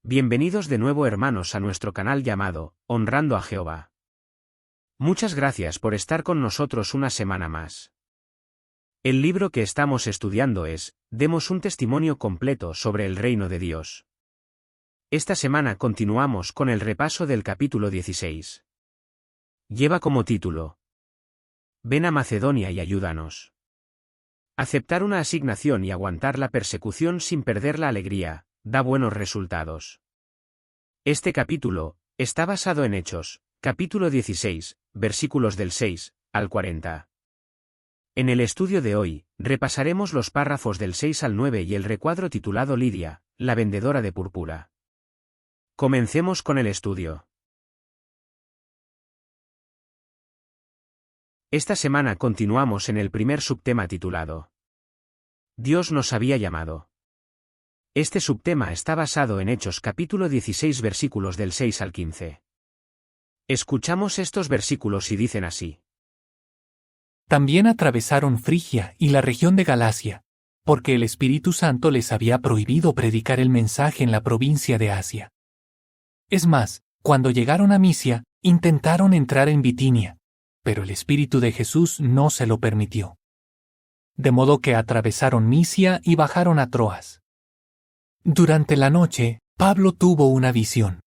Bienvenidos de nuevo hermanos a nuestro canal llamado, Honrando a Jehová. Muchas gracias por estar con nosotros una semana más. El libro que estamos estudiando es, Demos un testimonio completo sobre el reino de Dios. Esta semana continuamos con el repaso del capítulo 16. Lleva como título: Ven a Macedonia y ayúdanos. Aceptar una asignación y aguantar la persecución sin perder la alegría da buenos resultados. Este capítulo está basado en Hechos, capítulo 16, versículos del 6 al 40. En el estudio de hoy, repasaremos los párrafos del 6 al 9 y el recuadro titulado Lidia, la vendedora de púrpura. Comencemos con el estudio. Esta semana continuamos en el primer subtema titulado Dios nos había llamado. Este subtema está basado en Hechos capítulo 16 versículos del 6 al 15. Escuchamos estos versículos y dicen así. También atravesaron Frigia y la región de Galacia, porque el Espíritu Santo les había prohibido predicar el mensaje en la provincia de Asia. Es más, cuando llegaron a Misia, intentaron entrar en Bitinia, pero el Espíritu de Jesús no se lo permitió. De modo que atravesaron Misia y bajaron a Troas. Durante la noche, Pablo tuvo una visión.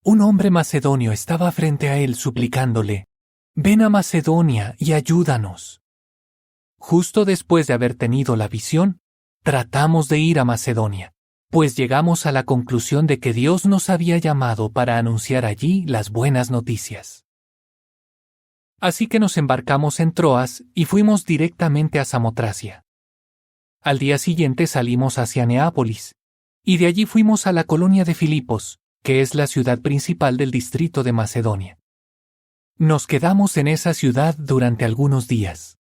Un hombre macedonio estaba frente a él suplicándole, «Ven a Macedonia y ayúdanos». Justo después de haber tenido la visión, tratamos de ir a Macedonia, pues llegamos a la conclusión de que Dios nos había llamado para anunciar allí las buenas noticias. Así que nos embarcamos en Troas y fuimos directamente a Samotracia. Al día siguiente salimos hacia Neápolis, y de allí fuimos a la colonia de Filipos, que es la ciudad principal del distrito de Macedonia. Nos quedamos en esa ciudad durante algunos días.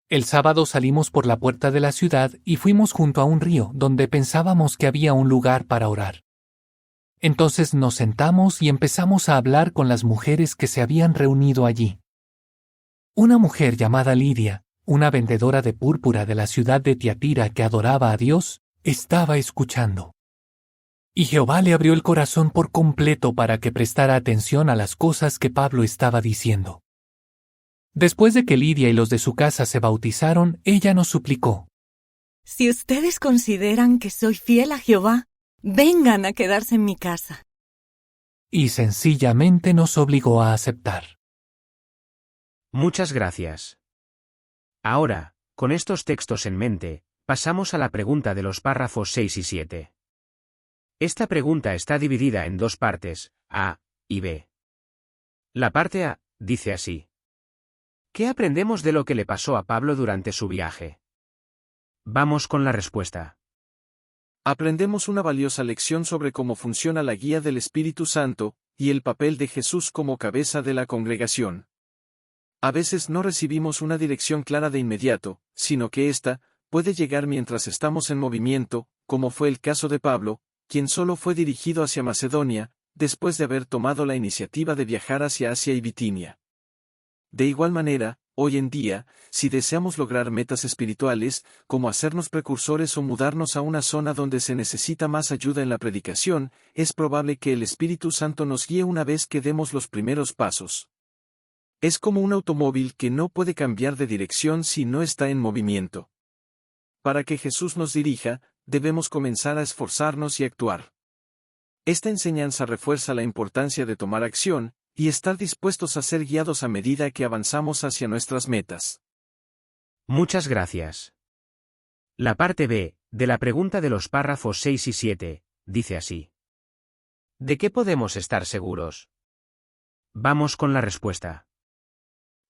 El sábado salimos por la puerta de la ciudad y fuimos junto a un río donde pensábamos que había un lugar para orar. Entonces nos sentamos y empezamos a hablar con las mujeres que se habían reunido allí. Una mujer llamada Lidia, una vendedora de púrpura de la ciudad de Tiatira que adoraba a Dios, estaba escuchando. Y Jehová le abrió el corazón por completo para que prestara atención a las cosas que Pablo estaba diciendo. Después de que Lidia y los de su casa se bautizaron, ella nos suplicó: Si ustedes consideran que soy fiel a Jehová, vengan a quedarse en mi casa. Y sencillamente nos obligó a aceptar. Muchas gracias. Ahora, con estos textos en mente, pasamos a la pregunta de los párrafos 6 y 7. Esta pregunta está dividida en dos partes, A y B. La parte A dice así. ¿Qué aprendemos de lo que le pasó a Pablo durante su viaje? Vamos con la respuesta. Aprendemos una valiosa lección sobre cómo funciona la guía del Espíritu Santo y el papel de Jesús como cabeza de la congregación. A veces no recibimos una dirección clara de inmediato, sino que ésta puede llegar mientras estamos en movimiento, como fue el caso de Pablo, quien solo fue dirigido hacia Macedonia, después de haber tomado la iniciativa de viajar hacia Asia y Bitinia. De igual manera, hoy en día, si deseamos lograr metas espirituales, como hacernos precursores o mudarnos a una zona donde se necesita más ayuda en la predicación, es probable que el Espíritu Santo nos guíe una vez que demos los primeros pasos. Es como un automóvil que no puede cambiar de dirección si no está en movimiento. Para que Jesús nos dirija, debemos comenzar a esforzarnos y actuar. Esta enseñanza refuerza la importancia de tomar acción y estar dispuestos a ser guiados a medida que avanzamos hacia nuestras metas. Muchas gracias. La parte B, de la pregunta de los párrafos 6 y 7, dice así. ¿De qué podemos estar seguros? Vamos con la respuesta.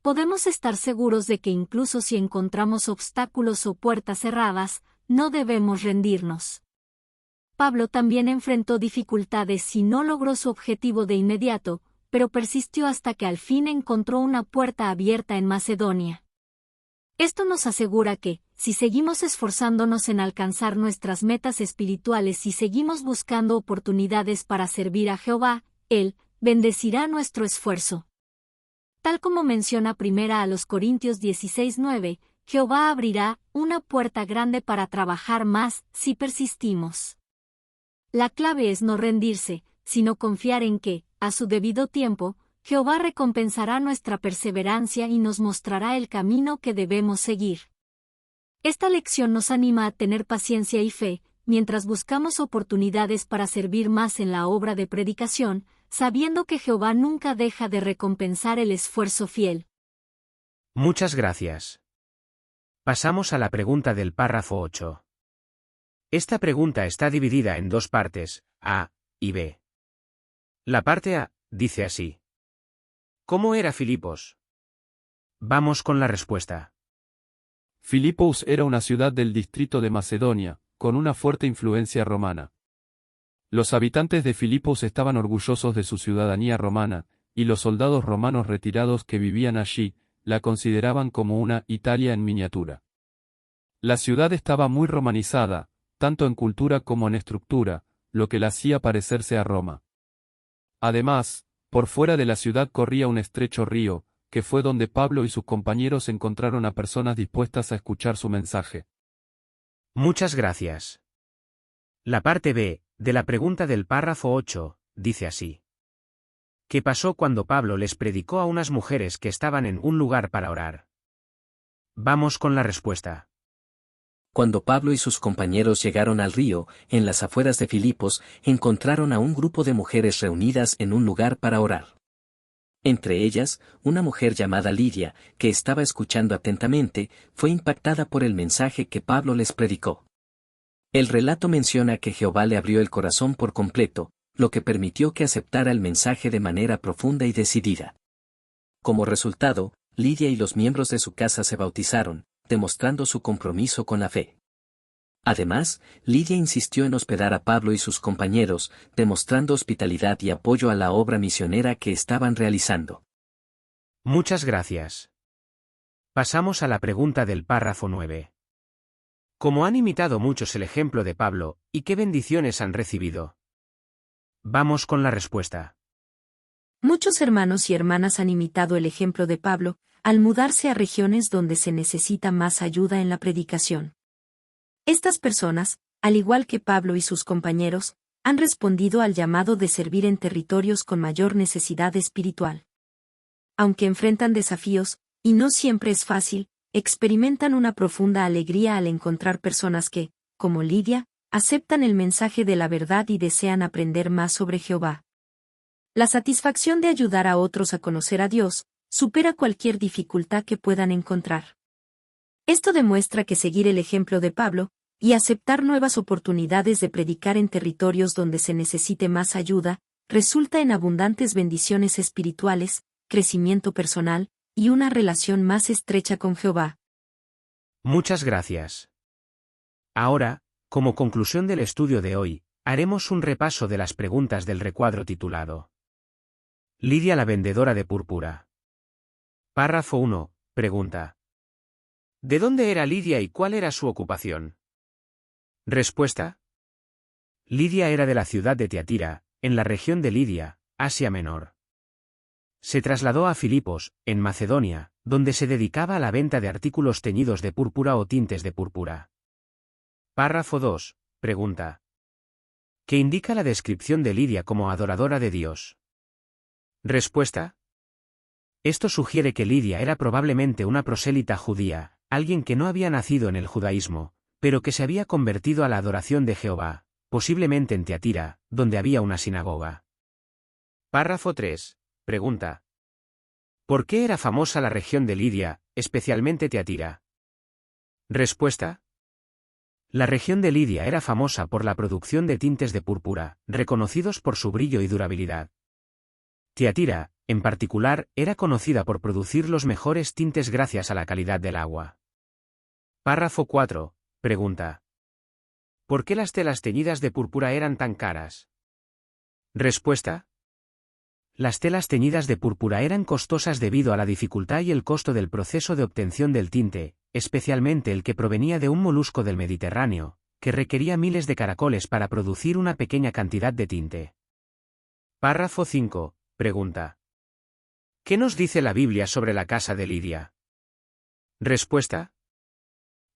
Podemos estar seguros de que incluso si encontramos obstáculos o puertas cerradas, no debemos rendirnos. Pablo también enfrentó dificultades y no logró su objetivo de inmediato, pero persistió hasta que al fin encontró una puerta abierta en Macedonia. Esto nos asegura que, si seguimos esforzándonos en alcanzar nuestras metas espirituales y seguimos buscando oportunidades para servir a Jehová, Él bendecirá nuestro esfuerzo. Tal como menciona 1 Corintios 16:9, Jehová abrirá una puerta grande para trabajar más si persistimos. La clave es no rendirse, sino confiar en que, a su debido tiempo, Jehová recompensará nuestra perseverancia y nos mostrará el camino que debemos seguir. Esta lección nos anima a tener paciencia y fe, mientras buscamos oportunidades para servir más en la obra de predicación, sabiendo que Jehová nunca deja de recompensar el esfuerzo fiel. Muchas gracias. Pasamos a la pregunta del párrafo 8. Esta pregunta está dividida en dos partes, A y B. La parte A dice así: ¿cómo era Filipos? Vamos con la respuesta. Filipos era una ciudad del distrito de Macedonia, con una fuerte influencia romana. Los habitantes de Filipos estaban orgullosos de su ciudadanía romana, y los soldados romanos retirados que vivían allí, la consideraban como una Italia en miniatura. La ciudad estaba muy romanizada, tanto en cultura como en estructura, lo que la hacía parecerse a Roma. Además, por fuera de la ciudad corría un estrecho río, que fue donde Pablo y sus compañeros encontraron a personas dispuestas a escuchar su mensaje. Muchas gracias. La parte B, de la pregunta del párrafo 8, dice así: ¿qué pasó cuando Pablo les predicó a unas mujeres que estaban en un lugar para orar? Vamos con la respuesta. Cuando Pablo y sus compañeros llegaron al río, en las afueras de Filipos, encontraron a un grupo de mujeres reunidas en un lugar para orar. Entre ellas, una mujer llamada Lidia, que estaba escuchando atentamente, fue impactada por el mensaje que Pablo les predicó. El relato menciona que Jehová le abrió el corazón por completo, lo que permitió que aceptara el mensaje de manera profunda y decidida. Como resultado, Lidia y los miembros de su casa se bautizaron, demostrando su compromiso con la fe. Además, Lidia insistió en hospedar a Pablo y sus compañeros, demostrando hospitalidad y apoyo a la obra misionera que estaban realizando. Muchas gracias. Pasamos a la pregunta del párrafo 9. ¿Cómo han imitado muchos el ejemplo de Pablo, y qué bendiciones han recibido? Vamos con la respuesta. Muchos hermanos y hermanas han imitado el ejemplo de Pablo, al mudarse a regiones donde se necesita más ayuda en la predicación. Estas personas, al igual que Pablo y sus compañeros, han respondido al llamado de servir en territorios con mayor necesidad espiritual. Aunque enfrentan desafíos, y no siempre es fácil, experimentan una profunda alegría al encontrar personas que, como Lidia, aceptan el mensaje de la verdad y desean aprender más sobre Jehová. La satisfacción de ayudar a otros a conocer a Dios supera cualquier dificultad que puedan encontrar. Esto demuestra que seguir el ejemplo de Pablo, y aceptar nuevas oportunidades de predicar en territorios donde se necesite más ayuda, resulta en abundantes bendiciones espirituales, crecimiento personal, y una relación más estrecha con Jehová. Muchas gracias. Ahora, como conclusión del estudio de hoy, haremos un repaso de las preguntas del recuadro titulado Lidia la vendedora de púrpura. Párrafo 1. Pregunta: ¿de dónde era Lidia y cuál era su ocupación? Respuesta: Lidia era de la ciudad de Tiatira, en la región de Lidia, Asia Menor. Se trasladó a Filipos, en Macedonia, donde se dedicaba a la venta de artículos teñidos de púrpura o tintes de púrpura. Párrafo 2. Pregunta: ¿qué indica la descripción de Lidia como adoradora de Dios? Respuesta: esto sugiere que Lidia era probablemente una prosélita judía, alguien que no había nacido en el judaísmo, pero que se había convertido a la adoración de Jehová, posiblemente en Tiatira, donde había una sinagoga. Párrafo 3. Pregunta: ¿por qué era famosa la región de Lidia, especialmente Tiatira? Respuesta: la región de Lidia era famosa por la producción de tintes de púrpura, reconocidos por su brillo y durabilidad. Tiatira, en particular, era conocida por producir los mejores tintes gracias a la calidad del agua. Párrafo 4. Pregunta: ¿por qué las telas teñidas de púrpura eran tan caras? Respuesta: las telas teñidas de púrpura eran costosas debido a la dificultad y el costo del proceso de obtención del tinte, especialmente el que provenía de un molusco del Mediterráneo, que requería miles de caracoles para producir una pequeña cantidad de tinte. Párrafo 5. Pregunta: ¿qué nos dice la Biblia sobre la casa de Lidia? Respuesta: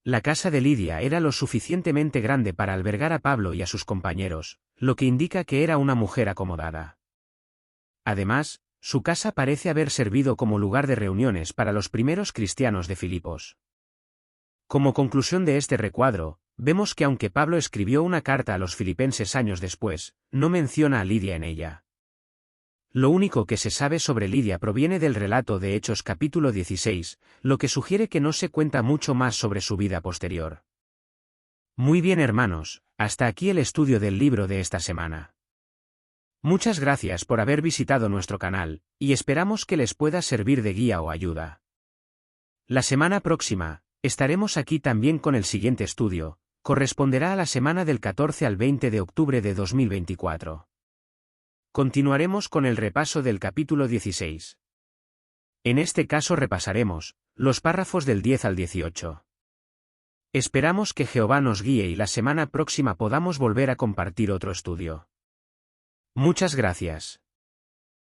la casa de Lidia era lo suficientemente grande para albergar a Pablo y a sus compañeros, lo que indica que era una mujer acomodada. Además, su casa parece haber servido como lugar de reuniones para los primeros cristianos de Filipos. Como conclusión de este recuadro, vemos que aunque Pablo escribió una carta a los filipenses años después, no menciona a Lidia en ella. Lo único que se sabe sobre Lidia proviene del relato de Hechos capítulo 16, lo que sugiere que no se cuenta mucho más sobre su vida posterior. Muy bien, hermanos, hasta aquí el estudio del libro de esta semana. Muchas gracias por haber visitado nuestro canal, y esperamos que les pueda servir de guía o ayuda. La semana próxima, estaremos aquí también con el siguiente estudio, corresponderá a la semana del 14 al 20 de octubre de 2024. Continuaremos con el repaso del capítulo 16. En este caso repasaremos los párrafos del 10 al 18. Esperamos que Jehová nos guíe y la semana próxima podamos volver a compartir otro estudio. Muchas gracias.